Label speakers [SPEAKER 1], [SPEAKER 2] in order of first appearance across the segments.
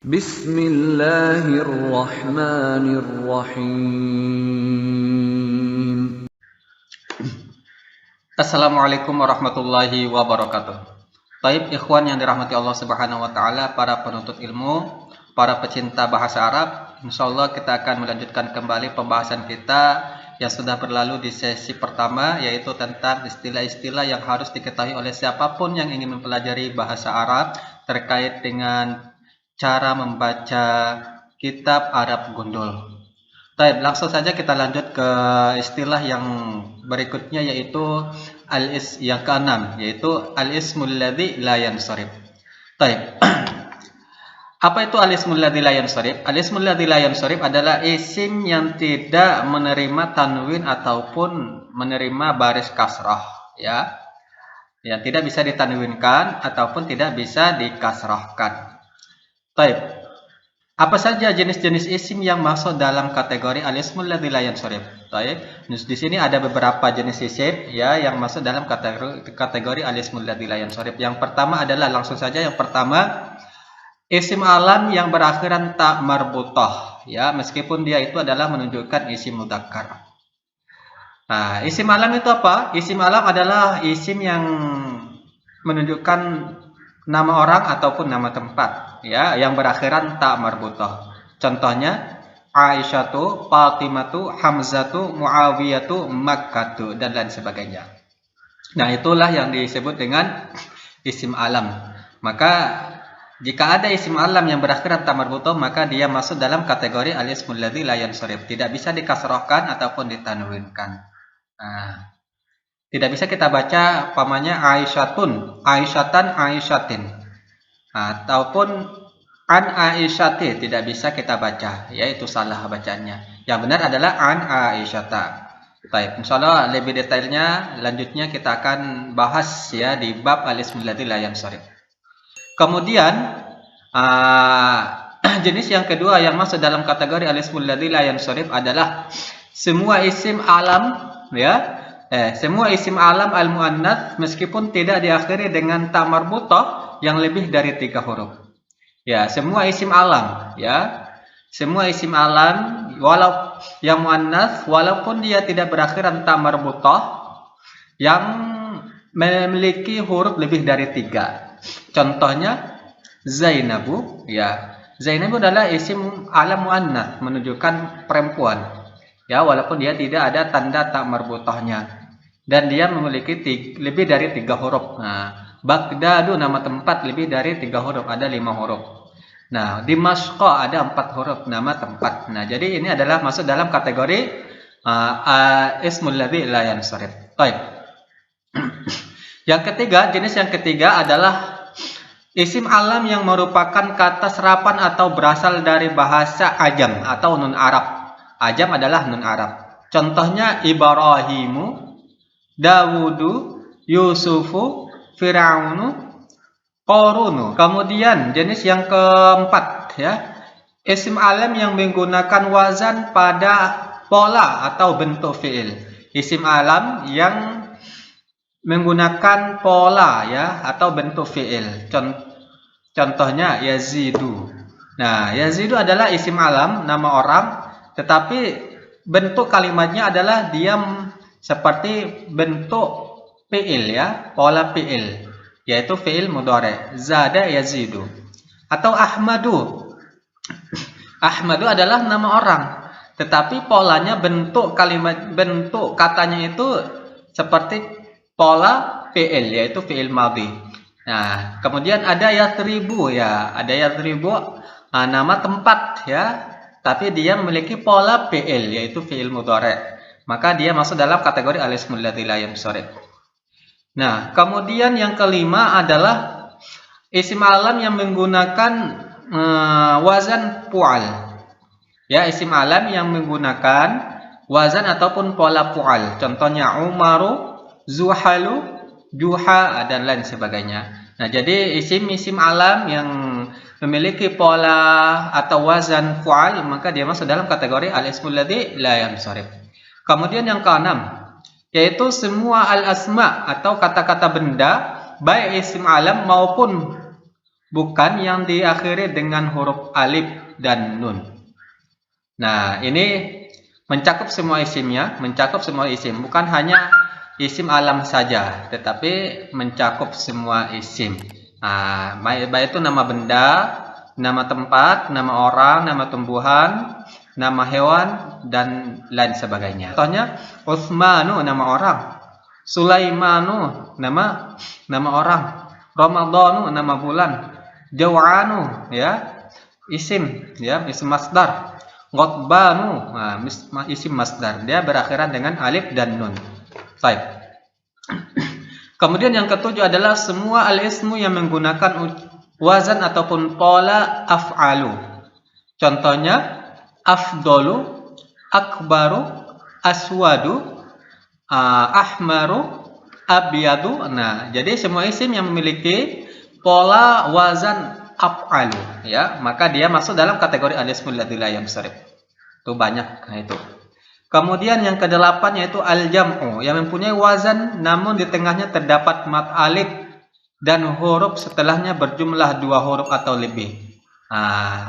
[SPEAKER 1] Bismillahirrahmanirrahim.
[SPEAKER 2] Assalamualaikum warahmatullahi wabarakatuh. Taib ikhwan yang dirahmati Allah Subhanahu wa taala, para penuntut ilmu, para pecinta bahasa Arab, insyaallah kita akan melanjutkan kembali pembahasan kita yang sudah berlalu di sesi pertama, yaitu tentang istilah-istilah yang harus diketahui oleh siapapun yang ingin mempelajari bahasa Arab terkait dengan cara membaca kitab Arab Gundul. Baik, langsung saja kita lanjut ke istilah yang berikutnya, yaitu yang keenam, yaitu al-ismul ladzi la yansharif. Baik. Apa itu al-ismul ladzi la yansharif? Al-ismul ladzi la yansharif adalah isim yang tidak menerima tanwin ataupun menerima baris kasrah, ya. Yang tidak bisa ditanwinkan ataupun tidak bisa dikasrahkan. Baik. Apa saja jenis-jenis isim yang masuk dalam kategori al-ismul ladzi la yansharif? Baik. Di sini ada beberapa jenis isim ya yang masuk dalam kategori al-ismul ladzi la yansharif. Yang pertama adalah, langsung saja yang pertama, isim alam yang berakhiran ta marbutah, ya, meskipun dia itu adalah menunjukkan isim mudzakkar. Nah, isim alam itu apa? Isim alam adalah isim yang menunjukkan nama orang ataupun nama tempat, ya, yang berakhiran ta marbutah. Contohnya Aisyatu, Fatimatu, Hamzatu, Muawiyatu, Makkatu, dan lain sebagainya. Nah, itulah yang disebut dengan isim alam. Maka jika ada isim alam yang berakhiran ta marbutah, maka dia masuk dalam kategori al-ismul ladzi la yansharif, tidak bisa dikasrahkan ataupun ditanwinkan. Nah, tidak bisa kita baca pamannya Aisyatun, Aisyatan, Aisyatin, ataupun an Aisyati, tidak bisa kita baca, yaitu salah bacaannya. Yang benar adalah an Aisyata. Baik, insyaallah lebih detailnya lanjutnya kita akan bahas ya di bab al-ismul ladzi la yansharif. Kemudian jenis yang kedua yang masuk dalam kategori al-ismul ladzi la yansharif adalah semua isim alam, ya. Semua isim alam al-muannats meskipun tidak diakhiri dengan ta marbutah yang lebih dari 3 huruf. Ya, semua isim alam, ya. Semua isim alam walau yang muannats walaupun dia tidak berakhiran ta marbutah yang memiliki huruf lebih dari 3. Contohnya Zainabu, ya. Zainabu adalah isim alam muannats menunjukkan perempuan. Ya, walaupun dia tidak ada tanda ta marbutahnya. Dan dia memiliki lebih dari 3 huruf. Nah, Baghdadu nama tempat lebih dari 3 huruf, ada 5 huruf. Nah, Dimashqa ada 4 huruf nama tempat. Nah, jadi ini adalah masuk dalam kategori ismul ladzi la yansharif. Baik. Yang ketiga, jenis yang ketiga adalah isim alam yang merupakan kata serapan atau berasal dari bahasa Ajam atau nun Arab. Ajam adalah nun Arab. Contohnya Ibrahimu, Dawudu, Yusufu, Fir'aunu, Qarunu. Kemudian jenis yang keempat, ya, isim alam yang menggunakan wazan pada pola atau bentuk fiil. Isim alam yang menggunakan pola, ya, atau bentuk fiil. Contohnya Yazidu. Nah, Yazidu adalah isim alam nama orang, tetapi bentuk kalimatnya adalah dia seperti bentuk fiil, ya, pola fiil, yaitu fiil mudhari, zada yazidu. Atau Ahmadu. Ahmadu adalah nama orang, tetapi polanya bentuk kalimat, bentuk katanya itu seperti pola fiil, yaitu fiil madhi. Nah, kemudian ada Yathribu, ya, ada Yathribu, nama tempat, ya, tapi dia memiliki pola fiil, yaitu fiil mudhari. Maka dia masuk dalam kategori al-ismul ladzi la yansharif. Nah, kemudian yang kelima adalah isim alam yang menggunakan wazan fu'al. Ya, isim alam yang menggunakan wazan ataupun pola fu'al. Contohnya Umaru, Zuhalu, Juha, dan lain sebagainya. Nah, jadi isim-isim alam yang memiliki pola atau wazan fu'al, maka dia masuk dalam kategori al-ismul ladzi la yansharif. Kemudian yang keenam, yaitu semua al-asma atau kata-kata benda, baik isim alam maupun bukan yang diakhiri dengan huruf alif dan nun. Nah, ini mencakup semua isimnya, mencakup semua isim, bukan hanya isim alam saja, tetapi mencakup semua isim. Nah, baik itu nama benda, nama tempat, nama orang, nama tumbuhan, nama hewan, dan lain sebagainya. Contohnya, Utsmanu nama orang, Sulaimanu nama orang, Ramadhanu nama bulan, Jaw'anu ya isim masdar, Ghadbanu isim masdar, dia berakhiran dengan alif dan nun. Baik. Kemudian yang ketujuh adalah semua al-ismu yang menggunakan wazan ataupun pola af'alu. Contohnya afdolu, akbaru, aswadu, ahmaru, abyadu. Nah, jadi semua isim yang memiliki pola wazan af'alu ya, maka dia masuk dalam kategori al-ismul ladzi la yansharif. Itu banyak, nah itu. Kemudian yang kedelapan yaitu al-jam'u yang mempunyai wazan namun di tengahnya terdapat mat alif dan huruf setelahnya berjumlah 2 huruf atau lebih.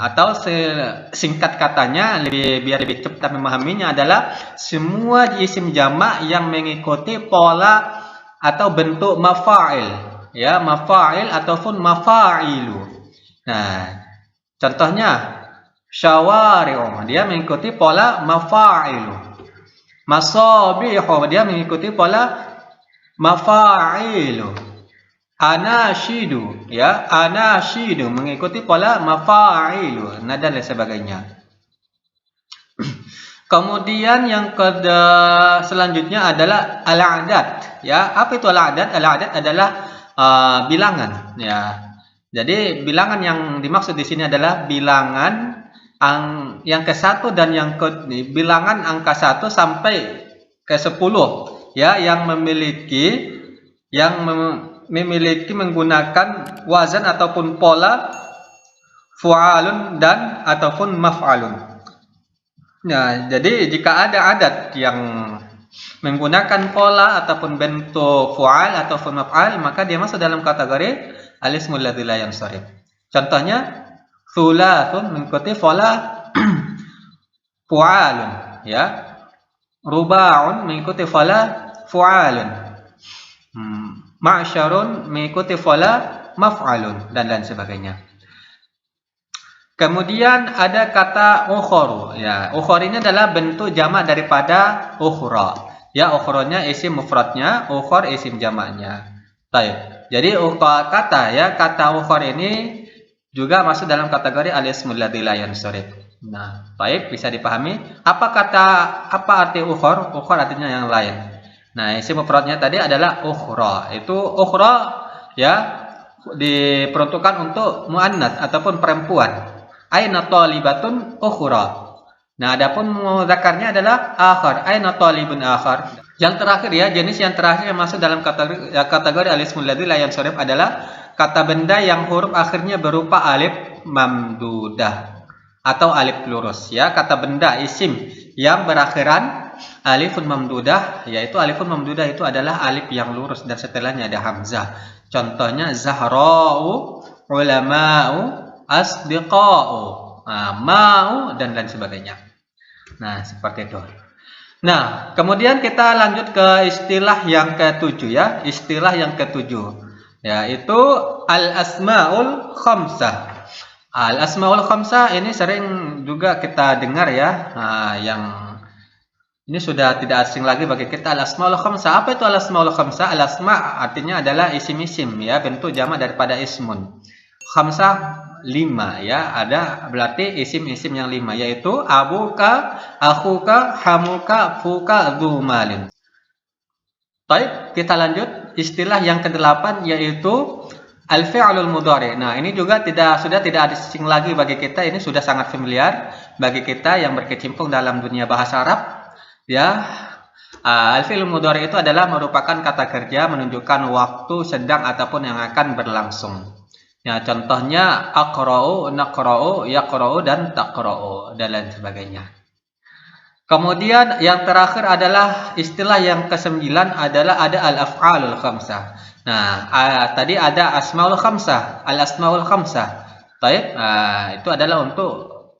[SPEAKER 2] Atau singkat katanya, biar lebih cepat memahaminya adalah semua isim jamak yang mengikuti pola atau bentuk mafa'il ya, mafa'il ataupun mafa'ilu. Nah, contohnya syawari'u dia mengikuti pola mafa'ilu. Masabihu dia mengikuti pola mafa'ilu. Anashidu ya, anashidu mengikuti pola mafa'ilu, nada dan sebagainya. Kemudian yang selanjutnya adalah al-adat ya. Apa itu al-adat? Al-adat adalah bilangan ya. Jadi bilangan yang dimaksud di sini adalah bilangan yang ke-1 dan bilangan angka 1 sampai ke-10 ya, yang memiliki menggunakan wazan ataupun pola fu'alun dan ataupun maf'alun. Nah, jadi jika ada adat yang menggunakan pola ataupun bentuk fu'al ataupun maf'al, maka dia masuk dalam kategori al-ismul ladzi la yansharif. Contohnya thulatsun mengikuti pola fu'alun ya. Ruba'un mengikuti pola fu'alun. Ma'syarun mengikuti pola maf'alun dan lain sebagainya. Kemudian ada kata ukhoru ya. Ukhor ini adalah bentuk jamak daripada ukhra. Ya, ukhronya isim mufradnya, ukhor isim jamaknya. Baik. Jadi kata ukhor ini juga masuk dalam kategori al-ismul ladzi la yansharif. Nah, baik, bisa dipahami. Apa arti ukhor? Ukhor artinya yang lain. Nah, isim mufradnya tadi adalah ukhra. Itu ukhra ya diperuntukkan untuk muannats ataupun perempuan. Aina talibatun ukhra. Nah, adapun mudzakarnya adalah akhar. Aina talibun akhar. Yang terakhir ya, jenis yang terakhir yang masuk dalam kategori al-ismul ladzi la yansharif adalah kata benda yang huruf akhirnya berupa alif mamdudah atau alif lurus ya. Kata benda isim yang berakhiran alifun mamdudah, yaitu alifun mamdudah itu adalah alif yang lurus dan setelahnya ada hamzah. Contohnya zahra'u, ulama'u, asdiqa'u, ma'u dan lain sebagainya. Nah, seperti itu. Nah, kemudian kita lanjut ke istilah yang ketujuh ya. Istilah yang ketujuh yaitu al-asmaul khamsah. Al-asmaul khamsah ini sering juga kita dengar ya. Yang ini sudah tidak asing lagi bagi kita. Al-asmaul khamsah. Apa itu al-asmaul khamsah? Al-asma artinya adalah isim-isim ya, bentuk jamak daripada ismun. Khamsah 5 ya, ada berarti isim-isim yang 5 yaitu abuka, akhuka, hamuka, fuka, dzumalin. Baik, kita lanjut istilah yang ke-8 yaitu al-fi'lul mudhari. Nah, ini juga sudah tidak asing lagi bagi kita, ini sudah sangat familiar bagi kita yang berkecimpung dalam dunia bahasa Arab ya. Al-fi'lul mudhari itu adalah merupakan kata kerja menunjukkan waktu sedang ataupun yang akan berlangsung. Ya, contohnya aqra'u, naqra'u, yaqra'u dan taqra'u dan lain sebagainya. Kemudian yang terakhir adalah istilah yang ke-9 adalah ada al-af'alul khamsah. Nah, tadi ada asmaul khamsah, al-asmaul khamsah. Baik, itu adalah untuk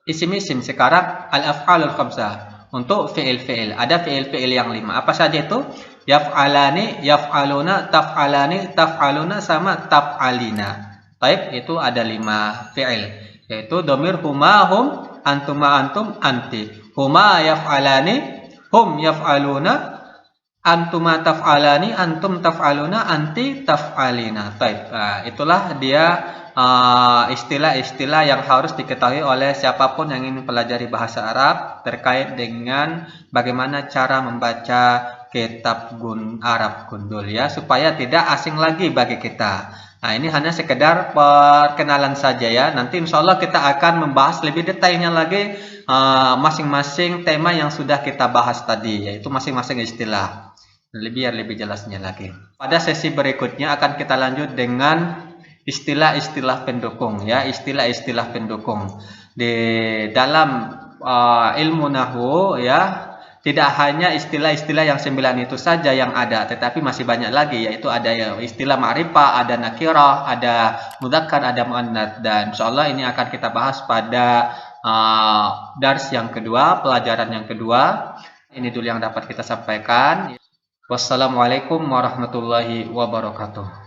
[SPEAKER 2] isim-isim. Sekarang al-af'alul khamsah, untuk fi'il-fi'il. Ada fi'il-fi'il yang 5. Apa saja itu? Yaf'alani, yaf'aluna, taf'alani, taf'aluna, sama taf'alina. Baik, itu ada 5 fi'il. Yaitu domir huma, hum, antuma, antum, anti. Huma yaf'alani, hum yaf'aluna, antuma taf'alani, antum taf'aluna, anti taf'alina. Baik, itulah dia istilah-istilah yang harus diketahui oleh siapapun yang ingin pelajari bahasa Arab terkait dengan bagaimana cara membaca kitab Arab Gundul ya, supaya tidak asing lagi bagi kita. Nah, ini hanya sekedar perkenalan saja ya. Nanti insya Allah kita akan membahas lebih detailnya lagi masing-masing tema yang sudah kita bahas tadi, yaitu masing-masing istilah. Lebih jelasnya lagi. Pada sesi berikutnya akan kita lanjut dengan istilah-istilah pendukung ya, istilah-istilah pendukung. Di dalam ilmu nahwu ya, tidak hanya istilah-istilah yang 9 itu saja yang ada, tetapi masih banyak lagi, yaitu ada istilah ma'rifah, ada nakirah, ada mudzakkar, ada muannats, dan insyaallah ini akan kita bahas pada dars yang kedua, pelajaran yang kedua. Ini dulu yang dapat kita sampaikan. Wassalamualaikum warahmatullahi wabarakatuh.